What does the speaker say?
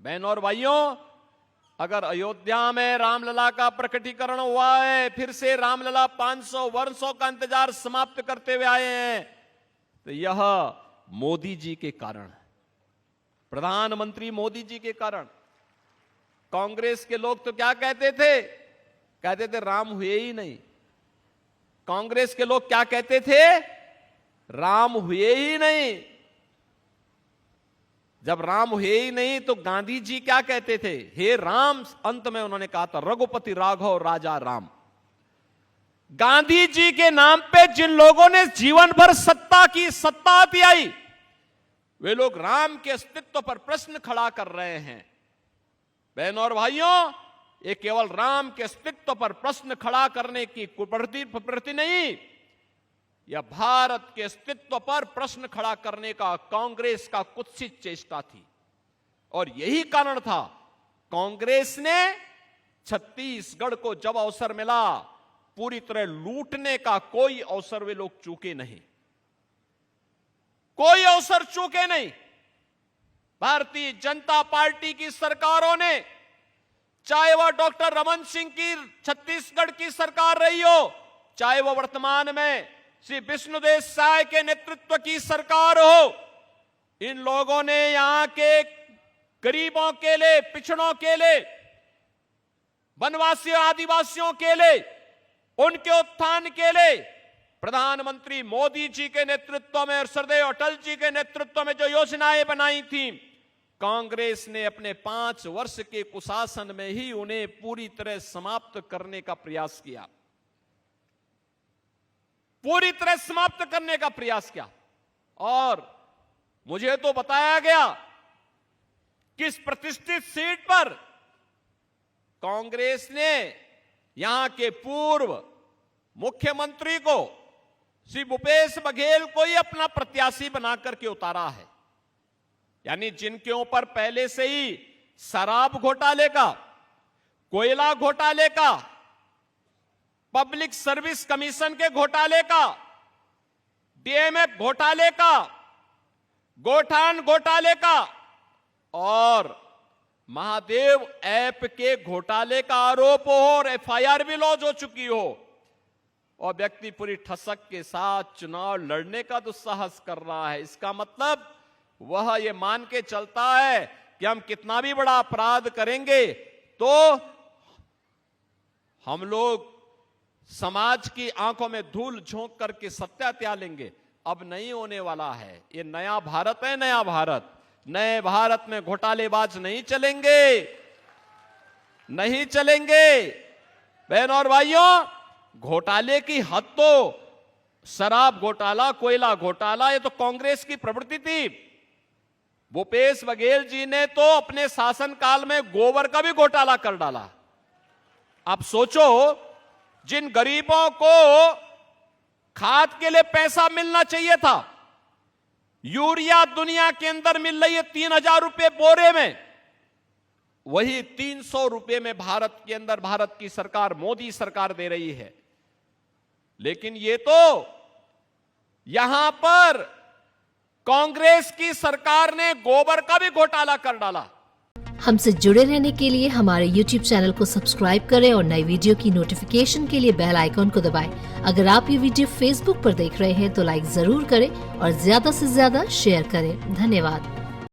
बहनों और भाइयों, अगर अयोध्या में रामलला का प्रकटीकरण हुआ है, फिर से रामलला 500 वर्षों का इंतजार समाप्त करते हुए आए हैं, तो यह मोदी जी के कारण, प्रधानमंत्री मोदी जी के कारण। कांग्रेस के लोग तो क्या कहते थे? कहते थे राम हुए ही नहीं। कांग्रेस के लोग क्या कहते थे? राम हुए ही नहीं। जब राम हुए ही नहीं तो गांधी जी क्या कहते थे? हे राम। अंत में उन्होंने कहा था रघुपति राघव राजा राम। गांधी जी के नाम पे जिन लोगों ने जीवन भर सत्ता आती आई, वे लोग राम के अस्तित्व पर प्रश्न खड़ा कर रहे हैं। बहनों और भाइयों, ये केवल राम के अस्तित्व पर प्रश्न खड़ा करने की कुप्रवृत्ति नहीं, यह भारत के अस्तित्व पर प्रश्न खड़ा करने का कांग्रेस का कुत्सित चेष्टा थी। और यही कारण था कांग्रेस ने छत्तीसगढ़ को जब अवसर मिला, पूरी तरह लूटने का कोई अवसर वे लोग चूके नहीं, कोई अवसर चूके नहीं। भारतीय जनता पार्टी की सरकारों ने, चाहे वह डॉक्टर रमन सिंह की छत्तीसगढ़ की सरकार रही हो, चाहे वह वर्तमान में श्री विष्णुदेव साय के नेतृत्व की सरकार हो, इन लोगों ने यहां के गरीबों के लिए, पिछड़ों के लिए, वनवासियों, आदिवासियों के लिए, उनके उत्थान के लिए प्रधानमंत्री मोदी जी के नेतृत्व में और श्रद्धेय अटल जी के नेतृत्व में जो योजनाएं बनाई थी, कांग्रेस ने अपने 5 वर्ष के कुशासन में ही उन्हें पूरी तरह समाप्त करने का प्रयास किया, पूरी तरह समाप्त करने का प्रयास किया। और मुझे तो बताया गया कि इस प्रतिष्ठित सीट पर कांग्रेस ने यहां के पूर्व मुख्यमंत्री को, श्री भूपेश बघेल को ही अपना प्रत्याशी बनाकर के उतारा है। यानी जिनके ऊपर पहले से ही शराब घोटाले का, कोयला घोटाले का, पब्लिक सर्विस कमीशन के घोटाले का, डीएमएफ घोटाले का, गोठान घोटाले का और महादेव ऐप के घोटाले का आरोप हो और एफआईआर भी लॉन्च हो चुकी हो, और व्यक्ति पूरी ठसक के साथ चुनाव लड़ने का दुस्साहस कर रहा है, इसका मतलब वह यह मान के चलता है कि हम कितना भी बड़ा अपराध करेंगे तो हम लोग समाज की आंखों में धूल झोंक करके सत्या त्याग लेंगे। अब नहीं होने वाला है। ये नया भारत है, नया भारत। नए भारत में घोटालेबाज नहीं चलेंगे, नहीं चलेंगे। बहनों और भाइयों, घोटाले की हद तो शराब घोटाला, कोयला घोटाला, ये तो कांग्रेस की प्रवृत्ति थी। भूपेश बघेल जी ने तो अपने शासनकाल में गोबर का भी घोटाला कर डाला। आप सोचो, जिन गरीबों को खाद के लिए पैसा मिलना चाहिए था, यूरिया दुनिया के अंदर मिल रही है 3000 रुपए बोरे में, वही 300 रुपए में भारत के अंदर भारत की सरकार, मोदी सरकार दे रही है। लेकिन ये तो यहां पर कांग्रेस की सरकार ने गोबर का भी घोटाला कर डाला। हमसे जुड़े रहने के लिए हमारे YouTube चैनल को सब्सक्राइब करें और नई वीडियो की नोटिफिकेशन के लिए बेल आइकॉन को दबाएं। अगर आप ये वीडियो Facebook पर देख रहे हैं तो लाइक जरूर करें और ज्यादा से ज्यादा शेयर करें। धन्यवाद।